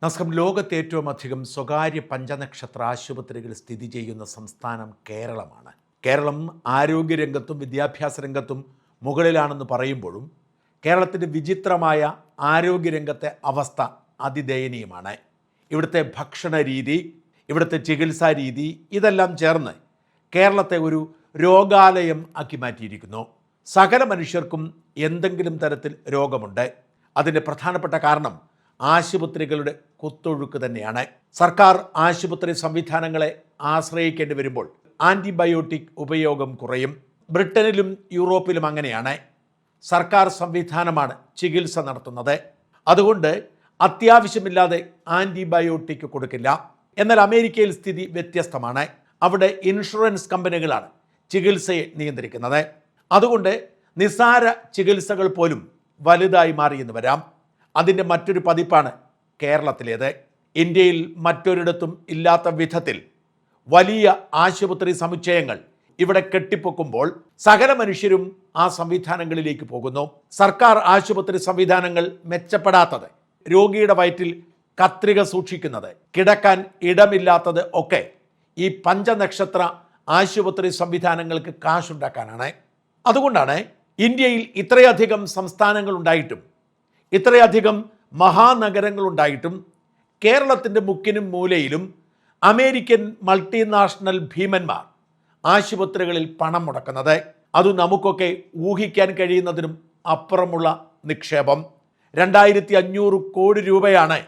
നമസ്കാരം. ലോകത്തെ ഏറ്റവും അധികം സ്വകാര്യ പഞ്ചനക്ഷത്ര ആശുപത്രികൾ സ്ഥിതി ചെയ്യുന്ന സംസ്ഥാനം കേരളമാണ്. കേരളം ആരോഗ്യരംഗത്തും വിദ്യാഭ്യാസ രംഗത്തും മുകളിലാണെന്ന് പറയുമ്പോഴും കേരളത്തിൻ്റെ വിചിത്രമായ ആരോഗ്യരംഗത്തെ അവസ്ഥ അതിദയനീയമാണ്. ഇവിടുത്തെ ഭക്ഷണ രീതി, ഇവിടുത്തെ ചികിത്സാ രീതി ഇതെല്ലാം ചേർന്ന് കേരളത്തെ ഒരു രോഗാലയം ആക്കി മാറ്റിയിരിക്കുന്നു. സകല മനുഷ്യർക്കും എന്തെങ്കിലും തരത്തിൽ രോഗമുണ്ട്. അതിൻ്റെ പ്രധാനപ്പെട്ട കാരണം ആശുപത്രികളുടെ കുത്തൊഴുക്ക് തന്നെയാണ്. സർക്കാർ ആശുപത്രി സംവിധാനങ്ങളെ ആശ്രയിക്കേണ്ടി വരുമ്പോൾ ആൻറ്റിബയോട്ടിക് ഉപയോഗം കുറയും. ബ്രിട്ടനിലും യൂറോപ്പിലും അങ്ങനെയാണ്. സർക്കാർ സംവിധാനമാണ് ചികിത്സ നടത്തുന്നത്. അതുകൊണ്ട് അത്യാവശ്യമില്ലാതെ ആൻറ്റിബയോട്ടിക് കൊടുക്കില്ല. എന്നാൽ അമേരിക്കയിൽ സ്ഥിതി വ്യത്യസ്തമാണ്. അവിടെ ഇൻഷുറൻസ് കമ്പനികളാണ് ചികിത്സയെ നിയന്ത്രിക്കുന്നത്. അതുകൊണ്ട് നിസ്സാര ചികിത്സകൾ പോലും വലുതായി മാറിയെന്ന് വരാം. അതിൻ്റെ മറ്റൊരു പതിപ്പാണ് കേരളത്തിലേത്. ഇന്ത്യയിൽ മറ്റൊരിടത്തും ഇല്ലാത്ത വിധത്തിൽ വലിയ ആശുപത്രി സമുച്ചയങ്ങൾ ഇവിടെ കെട്ടിപ്പൊക്കുമ്പോൾ സകല മനുഷ്യരും ആ സംവിധാനങ്ങളിലേക്ക് പോകുന്നു. സർക്കാർ ആശുപത്രി സംവിധാനങ്ങൾ മെച്ചപ്പെടാത്തത്, രോഗിയുടെ വയറ്റിൽ കത്രിക സൂക്ഷിക്കുന്നത്, കിടക്കാൻ ഇടമില്ലാത്തത് ഒക്കെ ഈ പഞ്ചനക്ഷത്ര ആശുപത്രി സംവിധാനങ്ങൾക്ക് കാശുണ്ടാക്കാനാണ്. അതുകൊണ്ടാണ് ഇന്ത്യയിൽ ഇത്രയധികം സംസ്ഥാനങ്ങൾ ഉണ്ടായിട്ടും ഇത്രയധികം മഹാനഗരങ്ങളുണ്ടായിട്ടും കേരളത്തിൻ്റെ മുക്കിനും മൂലയിലും അമേരിക്കൻ മൾട്ടിനാഷണൽ ഭീമന്മാർ ആശുപത്രികളിൽ പണം മുടക്കുന്നത്. അത് നമുക്കൊക്കെ ഊഹിക്കാൻ കഴിയുന്നതിനും അപ്പുറമുള്ള നിക്ഷേപം. 2500 കോടി രൂപയാണ്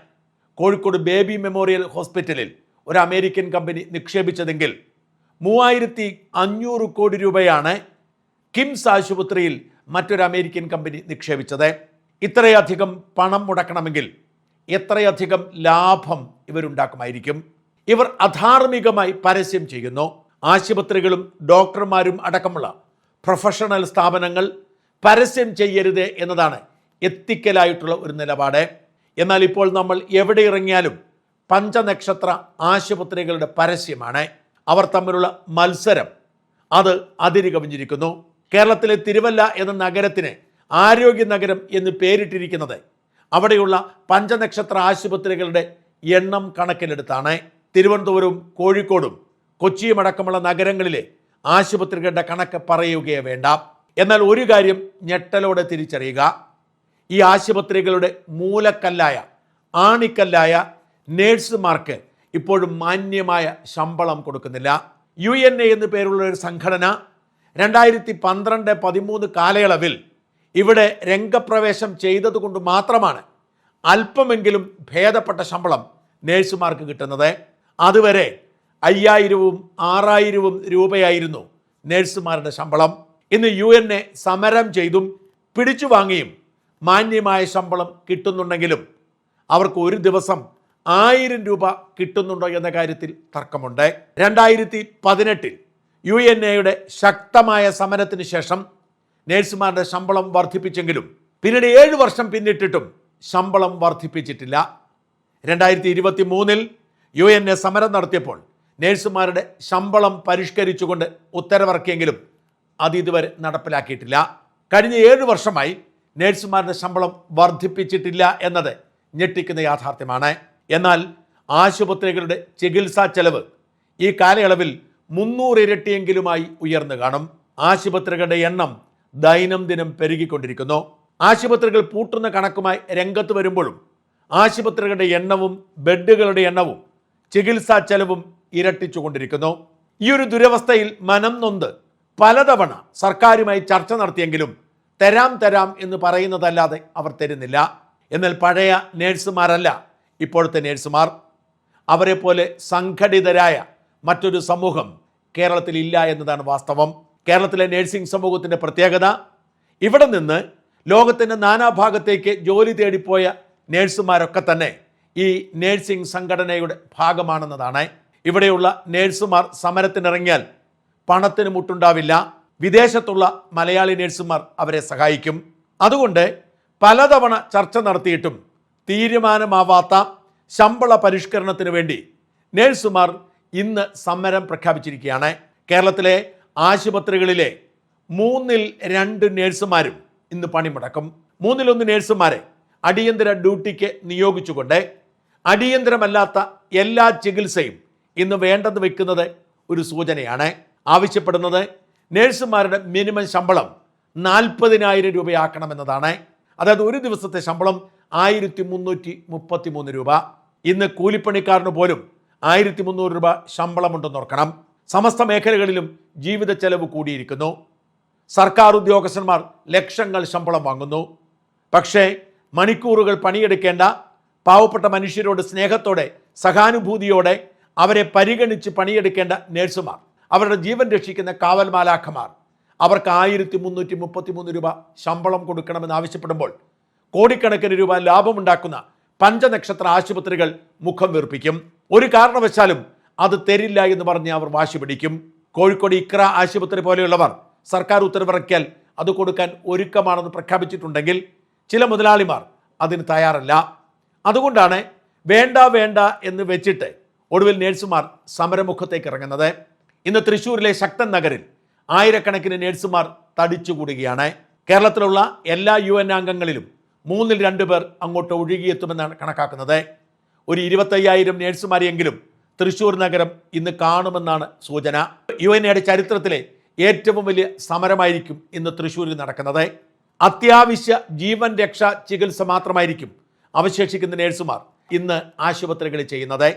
കോഴിക്കോട് ബേബി മെമ്മോറിയൽ ഹോസ്പിറ്റലിൽ ഒരു അമേരിക്കൻ കമ്പനി നിക്ഷേപിച്ചതെങ്കിൽ 3500 കോടി രൂപയാണ് കിംസ് ആശുപത്രിയിൽ മറ്റൊരു അമേരിക്കൻ കമ്പനി നിക്ഷേപിച്ചത്. ഇത്രയധികം പണം മുടക്കണമെങ്കിൽ എത്രയധികം ലാഭം ഇവരുണ്ടാക്കുമായിരിക്കും. ഇവർ അധാർമികമായി പരസ്യം ചെയ്യുന്നു. ആശുപത്രികളും ഡോക്ടർമാരും അടക്കമുള്ള പ്രൊഫഷണൽ സ്ഥാപനങ്ങൾ പരസ്യം ചെയ്യരുത് എന്നതാണ് എത്തിക്കലായിട്ടുള്ള ഒരു നിലപാട്. എന്നാൽ ഇപ്പോൾ നമ്മൾ എവിടെ ഇറങ്ങിയാലും പഞ്ചനക്ഷത്ര ആശുപത്രികളുടെ പരസ്യമാണ്. അവർ തമ്മിലുള്ള മത്സരം അത് അതിര് കവിഞ്ഞിരിക്കുന്നു. കേരളത്തിലെ തിരുവല്ല എന്ന നഗരത്തിന് ആരോഗ്യ നഗരം എന്ന് പേരിട്ടിരിക്കുന്നത് അവിടെയുള്ള പഞ്ചനക്ഷത്ര ആശുപത്രികളുടെ എണ്ണം കണക്കിലെടുത്താണ്. തിരുവനന്തപുരവും കോഴിക്കോടും കൊച്ചിയും അടക്കമുള്ള നഗരങ്ങളിലെ ആശുപത്രികളുടെ കണക്ക് പറയുകയേ വേണ്ട. എന്നാൽ ഒരു കാര്യം ഞെട്ടലോടെ തിരിച്ചറിയുക, ഈ ആശുപത്രികളുടെ മൂലക്കല്ലായ ആണിക്കല്ലായ നേഴ്സുമാർക്ക് ഇപ്പോഴും മാന്യമായ ശമ്പളം കൊടുക്കുന്നില്ല. UNA എന്ന് പേരുള്ള ഒരു സംഘടന 2012-13 കാലയളവിൽ ഇവിടെ രംഗപ്രവേശം ചെയ്തതുകൊണ്ട് മാത്രമാണ് അല്പമെങ്കിലും ഭേദപ്പെട്ട ശമ്പളം നേഴ്സുമാർക്ക് കിട്ടുന്നത്. അതുവരെ 5000-ഉം 6000-ഉം രൂപയായിരുന്നു നേഴ്സുമാരുടെ ശമ്പളം. ഇന്ന് UNA സമരം ചെയ്തും പിടിച്ചു വാങ്ങിയും മാന്യമായ ശമ്പളം കിട്ടുന്നുണ്ടെങ്കിലും അവർക്ക് ഒരു ദിവസം 1000 രൂപ കിട്ടുന്നുണ്ടോ എന്ന കാര്യത്തിൽ തർക്കമുണ്ട്. 2018 UNAയുടെ ശക്തമായ സമരത്തിന് ശേഷം നേഴ്സുമാരുടെ ശമ്പളം വർദ്ധിപ്പിച്ചെങ്കിലും പിന്നീട് 7 വർഷം പിന്നിട്ടിട്ടും ശമ്പളം വർദ്ധിപ്പിച്ചിട്ടില്ല. 2023 UNA സമരം നടത്തിയപ്പോൾ നേഴ്സുമാരുടെ ശമ്പളം പരിഷ്കരിച്ചുകൊണ്ട് ഉത്തരവിറക്കിയെങ്കിലും അത് ഇതുവരെ നടപ്പിലാക്കിയിട്ടില്ല. കഴിഞ്ഞ 7 വർഷമായി നേഴ്സുമാരുടെ ശമ്പളം വർദ്ധിപ്പിച്ചിട്ടില്ല എന്നത് ഞെട്ടിക്കുന്ന യാഥാർത്ഥ്യമാണ്. എന്നാൽ ആശുപത്രികളുടെ ചികിത്സാ ചെലവ് ഈ കാലയളവിൽ 300 ഇരട്ടിയെങ്കിലുമായി ഉയർന്നു കാണും. ആശുപത്രികളുടെ എണ്ണം ദൈനംദിനം പെരുകിക്കൊണ്ടിരിക്കുന്നു. ആശുപത്രികൾ പൂട്ടുന്ന കണക്കുമായി രംഗത്ത് വരുമ്പോഴും ആശുപത്രികളുടെ എണ്ണവും ബെഡുകളുടെ എണ്ണവും ചികിത്സാ ചെലവും ഇരട്ടിച്ചുകൊണ്ടിരിക്കുന്നു. ഈ ഒരു ദുരവസ്ഥയിൽ മനം നൊന്ത് പലതവണ സർക്കാരുമായി ചർച്ച നടത്തിയെങ്കിലും തരാം എന്ന് പറയുന്നതല്ലാതെ അവർ തരുന്നില്ല. എന്നാൽ പഴയ നേഴ്സുമാരല്ല ഇപ്പോഴത്തെ നേഴ്സുമാർ. അവരെ പോലെ സംഘടിതരായ മറ്റൊരു സമൂഹം കേരളത്തിൽ ഇല്ല എന്നതാണ് വാസ്തവം. കേരളത്തിലെ നേഴ്സിംഗ് സമൂഹത്തിൻ്റെ പ്രത്യേകത, ഇവിടെ നിന്ന് ലോകത്തിൻ്റെ നാനാഭാഗത്തേക്ക് ജോലി തേടിപ്പോയ നേഴ്സുമാരൊക്കെ തന്നെ ഈ നേഴ്സിംഗ് സംഘടനയുടെ ഭാഗമാണെന്നതാണ്. ഇവിടെയുള്ള നേഴ്സുമാർ സമരത്തിനിറങ്ങിയാൽ പണത്തിന് മുട്ടുണ്ടാവില്ല. വിദേശത്തുള്ള മലയാളി നേഴ്സുമാർ അവരെ സഹായിക്കും. അതുകൊണ്ട് പലതവണ ചർച്ച നടത്തിയിട്ടും തീരുമാനമാവാത്ത ശമ്പള പരിഷ്കരണത്തിന് വേണ്ടി നേഴ്സുമാർ ഇന്ന് സമരം പ്രഖ്യാപിച്ചിരിക്കുകയാണ്. കേരളത്തിലെ ആശുപത്രികളിലെ 2 നേഴ്സുമാരും ഇന്ന് പണിമുടക്കും. 1 നേഴ്സുമാരെ അടിയന്തര ഡ്യൂട്ടിക്ക് നിയോഗിച്ചുകൊണ്ട് അടിയന്തരമല്ലാത്ത എല്ലാ ചികിത്സയും ഇന്ന് വേണ്ടെന്ന് വെക്കുന്നത് ഒരു സൂചനയാണ്. ആവശ്യപ്പെടുന്നത് നഴ്സുമാരുടെ മിനിമം ശമ്പളം 40,000 രൂപയാക്കണമെന്നതാണ്. അതായത് ഒരു ദിവസത്തെ ശമ്പളം 1333 രൂപ. ഇന്ന് കൂലിപ്പണിക്കാരന് പോലും 1300 രൂപ ശമ്പളമുണ്ടെന്ന് ഓർക്കണം. സമസ്ത മേഖലകളിലും ജീവിത ചെലവ് കൂടിയിരിക്കുന്നു. സർക്കാർ ഉദ്യോഗസ്ഥന്മാർ ലക്ഷങ്ങൾ ശമ്പളം വാങ്ങുന്നു. പക്ഷേ മണിക്കൂറുകൾ പണിയെടുക്കേണ്ട പാവപ്പെട്ട മനുഷ്യരോട് സ്നേഹത്തോടെ സഹാനുഭൂതിയോടെ അവരെ പരിഗണിച്ച് പണിയെടുക്കേണ്ട നഴ്സുമാർ, അവരുടെ ജീവൻ രക്ഷിക്കുന്ന കാവൽ മാലാഖമാർ, അവർക്ക് 1333 രൂപ ശമ്പളം കൊടുക്കണമെന്ന് ആവശ്യപ്പെടുമ്പോൾ കോടിക്കണക്കിന് രൂപ ലാഭമുണ്ടാക്കുന്ന പഞ്ചനക്ഷത്ര ആശുപത്രികൾ മുഖം വീർപ്പിക്കും. ഒരു കാരണവശാലും അത് തരില്ല എന്ന് പറഞ്ഞ് അവർ വാശി പിടിക്കും. കോഴിക്കോട് ഇക്ര ആശുപത്രി പോലെയുള്ളവർ സർക്കാർ ഉത്തരവിറക്കിയാൽ അത് കൊടുക്കാൻ ഒരുക്കമാണെന്ന് പ്രഖ്യാപിച്ചിട്ടുണ്ടെങ്കിൽ ചില മുതലാളിമാർ അതിന് തയ്യാറല്ല. അതുകൊണ്ടാണ് വേണ്ട എന്ന് വെച്ചിട്ട് ഒടുവിൽ നഴ്സുമാർ സമരമുഖത്തേക്ക് ഇറങ്ങുന്നത്. ഇന്ന് തൃശ്ശൂരിലെ ശക്തൻ നഗറിൽ ആയിരക്കണക്കിന് നഴ്സുമാർ തടിച്ചുകൂടുകയാണ്. കേരളത്തിലുള്ള എല്ലാ UN അംഗങ്ങളിലും 2 പേർ അങ്ങോട്ട് ഒഴുകിയെത്തുമെന്നാണ് കണക്കാക്കുന്നത്. ഒരു 25,000 നഴ്സുമാരെയെങ്കിലും തൃശ്ശൂർ നഗരം ഇന്ന് കാണുമെന്നാണ് സൂചന. UNAയുടെ ചരിത്രത്തിലെ ഏറ്റവും വലിയ സമരമായിരിക്കും ഇന്ന് തൃശ്ശൂരിൽ നടക്കുന്നത്. അത്യാവശ്യ ജീവൻ രക്ഷാ ചികിത്സ മാത്രമായിരിക്കും അവശേഷിക്കുന്ന നഴ്സുമാർ ഇന്ന് ആശുപത്രികളിൽ ചെയ്യുന്നത്.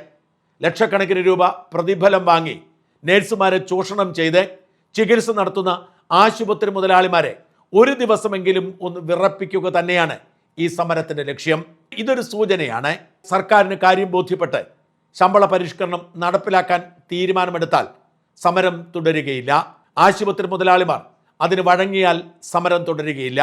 ലക്ഷക്കണക്കിന് രൂപ പ്രതിഫലം വാങ്ങി നഴ്സുമാരെ ചൂഷണം ചെയ്ത് ചികിത്സ നടത്തുന്ന ആശുപത്രി മുതലാളിമാരെ ഒരു ദിവസമെങ്കിലും ഒന്ന് വിറപ്പിക്കുക തന്നെയാണ് ഈ സമരത്തിന്റെ ലക്ഷ്യം. ഇതൊരു സൂചനയാണ്. സർക്കാരിന് കാര്യം ബോധ്യപ്പെട്ട് ശമ്പള പരിഷ്കരണം നടപ്പിലാക്കാൻ തീരുമാനമെടുത്താൽ സമരം തുടരുകയില്ല. ആശുപത്രി മുതലാളിമാർ അതിന് വഴങ്ങിയാൽ സമരം തുടരുകയില്ല.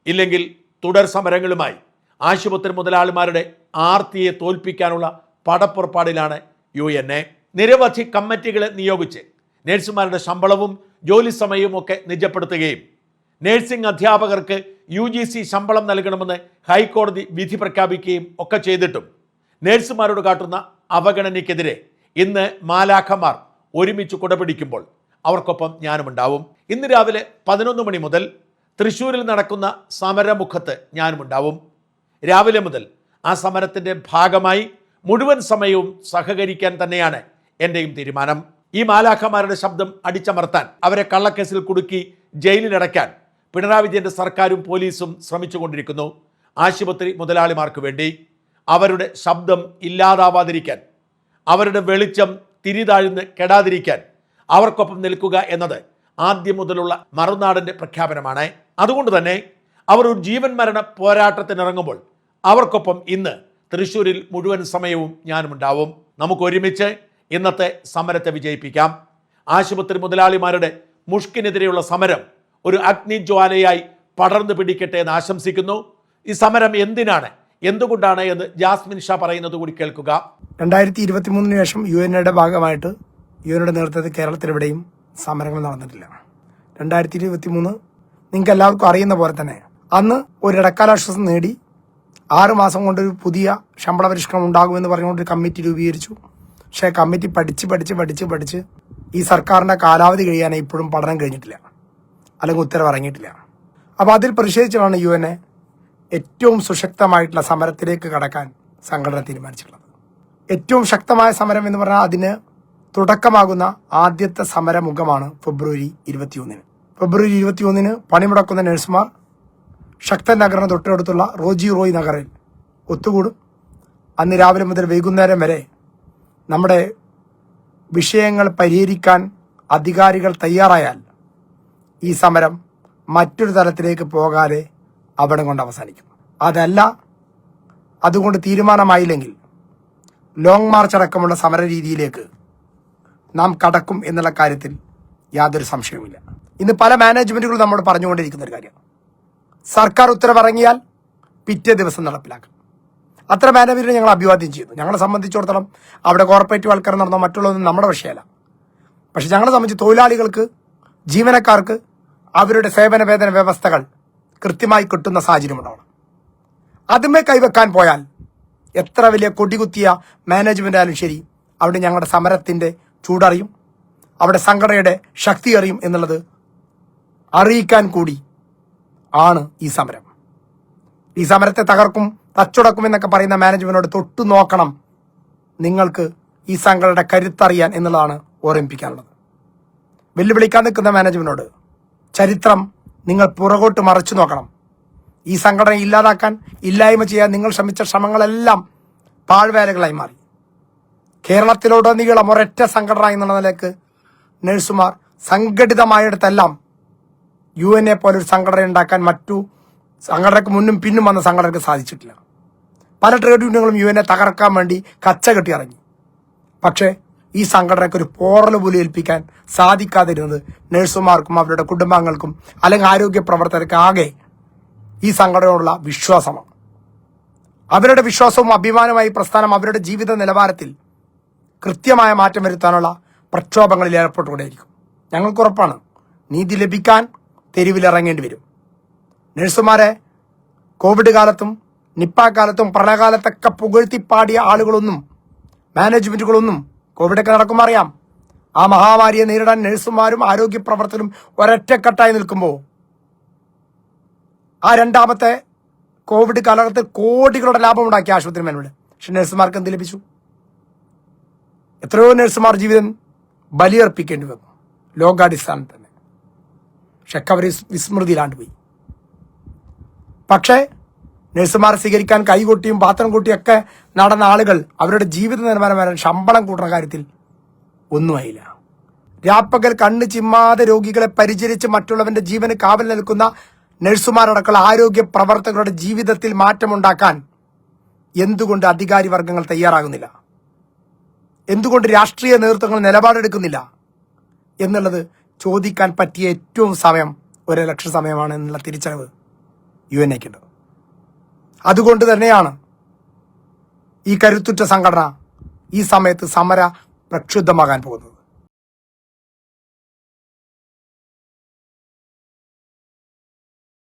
ഇല്ലെങ്കിൽ തുടർ സമരങ്ങളുമായി ആശുപത്രി മുതലാളിമാരുടെ ആർത്തിയെ തോൽപ്പിക്കാനുള്ള പടപ്പുറപ്പാടിലാണ് UNA. നിരവധി കമ്മിറ്റികളെ നിയോഗിച്ച് നഴ്സുമാരുടെ ശമ്പളവും ജോലി സമയവും ഒക്കെ നിജപ്പെടുത്തുകയും നഴ്സിംഗ് അധ്യാപകർക്ക് UGC ശമ്പളം നൽകണമെന്ന് ഹൈക്കോടതി വിധി പ്രഖ്യാപിക്കുകയും ഒക്കെ ചെയ്തിട്ടും നഴ്സുമാരോട് കാട്ടുന്ന അവഗണനയ്ക്കെതിരെ ഇന്ന് മാലാഖമാർ ഒരുമിച്ച് കുടപിടിക്കുമ്പോൾ അവർക്കൊപ്പം ഞാനുമുണ്ടാവും. ഇന്ന് രാവിലെ 11 മണി മുതൽ തൃശ്ശൂരിൽ നടക്കുന്ന സമരമുഖത്ത് ഞാനുമുണ്ടാവും. രാവിലെ മുതൽ ആ സമരത്തിൻ്റെ ഭാഗമായി മുഴുവൻ സമയവും സഹകരിക്കാൻ തന്നെയാണ് എൻ്റെയും തീരുമാനം. ഈ മാലാഖമാരുടെ ശബ്ദം അടിച്ചമർത്താൻ, അവരെ കള്ളക്കേസിൽ കുടുക്കി ജയിലിലടയ്ക്കാൻ പിണറായി വിജയൻ്റെ സർക്കാരും പോലീസും ശ്രമിച്ചുകൊണ്ടിരിക്കുന്നു. ആശുപത്രി മുതലാളിമാർക്ക് വേണ്ടി അവരുടെ ശബ്ദം ഇല്ലാതാവാതിരിക്കാൻ, അവരുടെ വെളിച്ചം തിരിതാഴ്ന്ന് കെടാതിരിക്കാൻ അവർക്കൊപ്പം നിൽക്കുക എന്നത് ആദ്യം മുതലുള്ള മറുനാടൻ്റെ പ്രഖ്യാപനമാണ്. അതുകൊണ്ട് തന്നെ അവർ ഒരു ജീവൻ മരണ പോരാട്ടത്തിനിറങ്ങുമ്പോൾ അവർക്കൊപ്പം ഇന്ന് തൃശ്ശൂരിൽ മുഴുവൻ സമയവും ഞാനുമുണ്ടാവും. നമുക്ക് ഒരുമിച്ച് ഇന്നത്തെ സമരത്തെ വിജയിപ്പിക്കാം. ആശുപത്രി മുതലാളിമാരുടെ മുഷ്കിനെതിരെയുള്ള സമരം ഒരു അഗ്നിജ്വാലയായി പടർന്നു പിടിക്കട്ടെ എന്ന് ആശംസിക്കുന്നു. ഈ സമരം എന്തിനാണ്, എന്തുകൊണ്ടാണ് എന്ന് ജാസ്മിൻ ഷാ പറയുന്നത് കൂടി കേൾക്കുക. 2023 ശേഷം UNAയുടെ ഭാഗമായിട്ട് UNAയുടെ നേതൃത്വത്തിൽ കേരളത്തിലെവിടെയും സമരങ്ങൾ നടന്നിട്ടില്ല. 2023 നിങ്ങൾക്ക് എല്ലാവർക്കും അറിയുന്ന പോലെ തന്നെ അന്ന് ഒരു ഇടക്കാലാശ്വാസം നേടി 6 മാസം കൊണ്ട് ഒരു പുതിയ ശമ്പള പരിഷ്കരണം ഉണ്ടാകുമെന്ന് പറഞ്ഞുകൊണ്ട് ഒരു കമ്മിറ്റി രൂപീകരിച്ചു. പക്ഷേ കമ്മിറ്റി പഠിച്ച് ഈ സർക്കാരിൻ്റെ കാലാവധി കഴിയാൻ ഇപ്പോഴും പഠനം കഴിഞ്ഞിട്ടില്ല, അല്ലെങ്കിൽ ഉത്തരവ് ഇറങ്ങിയിട്ടില്ല. അപ്പോൾ അതിൽ പ്രതിഷേധിച്ചാണ് UNA ഏറ്റവും സുശക്തമായിട്ടുള്ള സമരത്തിലേക്ക് കടക്കാൻ സംഘടന തീരുമാനിച്ചിട്ടുള്ളത്. ഏറ്റവും ശക്തമായ സമരം എന്ന് പറഞ്ഞാൽ അതിന് തുടക്കമാകുന്ന ആദ്യത്തെ സമരമുഖമാണ് ഫെബ്രുവരി 21. ഫെബ്രുവരി 21 പണിമുടക്കുന്ന നഴ്സുമാർ ശക്തൻ നഗറിന് തൊട്ടടുത്തുള്ള റോജി റോയ് നഗറിൽ ഒത്തുകൂടും. അന്ന് രാവിലെ മുതൽ വൈകുന്നേരം വരെ നമ്മുടെ വിഷയങ്ങൾ പരിഹരിക്കാൻ അധികാരികൾ തയ്യാറായാൽ ഈ സമരം മറ്റൊരു തലത്തിലേക്ക് പോകാതെ അവിടെ കൊണ്ട് അവസാനിക്കും. അതല്ല, അതുകൊണ്ട് തീരുമാനമായില്ലെങ്കിൽ ലോങ് മാർച്ച് അടക്കമുള്ള സമര രീതിയിലേക്ക് നാം കടക്കും എന്നുള്ള കാര്യത്തിൽ യാതൊരു സംശയവുമില്ല. ഇന്ന് പല മാനേജ്മെന്റുകളും നമ്മോട് പറഞ്ഞുകൊണ്ടിരിക്കുന്ന ഒരു കാര്യം, സർക്കാർ ഉത്തരവിറങ്ങിയാൽ പിറ്റേ ദിവസം നടപ്പിലാക്കും. അത്ര മാനേജ്മെന്റിനെ ഞങ്ങൾ അഭിവാദ്യം ചെയ്യുന്നു. ഞങ്ങളെ സംബന്ധിച്ചിടത്തോളം അവിടെ കോർപ്പറേറ്റ് വൽക്കരണം നടന്നോ മറ്റുള്ളതൊന്നും നമ്മുടെ വിഷയമല്ല. പക്ഷെ ഞങ്ങളെ സംബന്ധിച്ച് തൊഴിലാളികൾക്ക്, ജീവനക്കാർക്ക് അവരുടെ സേവന വേതന വ്യവസ്ഥകൾ കൃത്യമായി കിട്ടുന്ന സാഹചര്യം ഉണ്ടാവണം. അതുമേ കൈവെക്കാൻ പോയാൽ എത്ര വലിയ കൊടികുത്തിയ മാനേജ്മെന്റ് ആയാലും ശരി, അവിടെ ഞങ്ങളുടെ സമരത്തിന്റെ ചൂടറിയും, അവിടെ സംഘടനയുടെ ശക്തി അറിയും എന്നുള്ളത് അറിയിക്കാൻ കൂടി ആണ് ഈ സമരം. ഈ സമരത്തെ തകർക്കും തച്ചുടക്കുമെന്നൊക്കെ പറയുന്ന മാനേജ്മെന്റിനോട് തൊട്ടു നോക്കണം, നിങ്ങൾക്ക് ഈ സംഘടനയുടെ കരുത്തറിയാൻ എന്നുള്ളതാണ് ഓർമ്മിപ്പിക്കാനുള്ളത്. വെല്ലുവിളിക്കാൻ നിൽക്കുന്ന മാനേജ്മെന്റിനോട് ചരിത്രം നിങ്ങൾ പുറകോട്ട് മറിച്ചു നോക്കണം. ഈ സംഘടന ഇല്ലാതാക്കാൻ, ഇല്ലായ്മ ചെയ്യാൻ നിങ്ങൾ ശ്രമിച്ച ശ്രമങ്ങളെല്ലാം പാഴ്വേലകളായി മാറി. കേരളത്തിലുടനീളം ഒരൊറ്റ സംഘടന എന്നുള്ള നിലയ്ക്ക് നഴ്സുമാർ സംഘടിതമായിടത്തെല്ലാം UNA പോലൊരു സംഘടന ഉണ്ടാക്കാൻ മറ്റു സംഘടനയ്ക്ക് മുന്നും പിന്നും വന്ന സംഘടനയ്ക്ക് സാധിച്ചിട്ടില്ല. പല ട്രേഡ് യൂണിയനുകളും UNA തകർക്കാൻ വേണ്ടി കച്ച കെട്ടി ഇറങ്ങി. പക്ഷേ ഈ സംഘടനയ്ക്ക് ഒരു പോറൽ പോലും ഏൽപ്പിക്കാൻ സാധിക്കാതിരുന്നത് നഴ്സുമാർക്കും അവരുടെ കുടുംബാംഗങ്ങൾക്കും അല്ലെങ്കിൽ ആരോഗ്യ പ്രവർത്തകർക്ക് ആകെ ഈ സംഘടനയോടുള്ള വിശ്വാസമാണ്. അവരുടെ വിശ്വാസവും അഭിമാനമായി പ്രസ്ഥാനം അവരുടെ ജീവിത നിലവാരത്തിൽ കൃത്യമായ മാറ്റം വരുത്താനുള്ള പ്രക്ഷോഭങ്ങളിൽ ഏർപ്പെട്ടുകൊണ്ടേയിരിക്കും. ഞങ്ങൾക്ക് ഉറപ്പാണ്, നീതി ലഭിക്കാൻ തെരുവിലിറങ്ങേണ്ടി വരും. നഴ്സുമാരെ കോവിഡ് കാലത്തും നിപ്പ കാലത്തും പ്രളയകാലത്തൊക്കെ പുകഴ്ത്തിപ്പാടിയ ആളുകളൊന്നും, മാനേജ്മെന്റുകളൊന്നും, കോവിഡൊക്കെ നടക്കുമ്പോൾ അറിയാം, ആ മഹാമാരിയെ നേരിടാൻ നഴ്സുമാരും ആരോഗ്യ പ്രവർത്തകരും ഒരൊറ്റക്കെട്ടായി നിൽക്കുമ്പോൾ ആ രണ്ടാമത്തെ കോവിഡ് കാലഘട്ടത്തിൽ കോടികളുടെ ലാഭമുണ്ടാക്കി ആശുപത്രി മേനോട്. പക്ഷെ നഴ്സുമാർക്ക് എന്ത് ലഭിച്ചു? എത്രയോ നഴ്സുമാർ ജീവിതം ബലിയർപ്പിക്കേണ്ടി വന്നു ലോകാടിസ്ഥാനത്തിൽ തന്നെ. പക്ഷെ അവർ വിസ്മൃതിയിലാണ്ട് പോയി. പക്ഷേ നഴ്സുമാരെ സ്വീകരിക്കാൻ കൈകൊട്ടിയും പാത്രം കൂട്ടിയൊക്കെ നടന്ന ആളുകൾ അവരുടെ ജീവിത നിലവാരം വരാൻ ശമ്പളം കൂട്ടുന്ന കാര്യത്തിൽ ഒന്നുമായില്ല. രാപ്പകൽ കണ്ണ് ചിമ്മാതെ രോഗികളെ പരിചരിച്ച് മറ്റുള്ളവന്റെ ജീവന് കാവൽ നിൽക്കുന്ന നഴ്സുമാരടക്കമുള്ള ആരോഗ്യ പ്രവർത്തകരുടെ ജീവിതത്തിൽ മാറ്റമുണ്ടാക്കാൻ എന്തുകൊണ്ട് അധികാരി വർഗങ്ങൾ തയ്യാറാകുന്നില്ല? എന്തുകൊണ്ട് രാഷ്ട്രീയ നേതൃത്വങ്ങൾ നിലപാടെടുക്കുന്നില്ല എന്നുള്ളത് ചോദിക്കാൻ പറ്റിയ ഏറ്റവും സമയം ഒരു ഇലക്ഷൻ സമയമാണ് എന്നുള്ള തിരിച്ചറിവ് UNAക്കുണ്ട്. അതുകൊണ്ട് തന്നെയാണ് ഈ കരുത്തുറ്റ സംഘടന ഈ സമയത്ത് സമര പ്രക്ഷുബ്ധമാകാൻ പോകുന്നത്.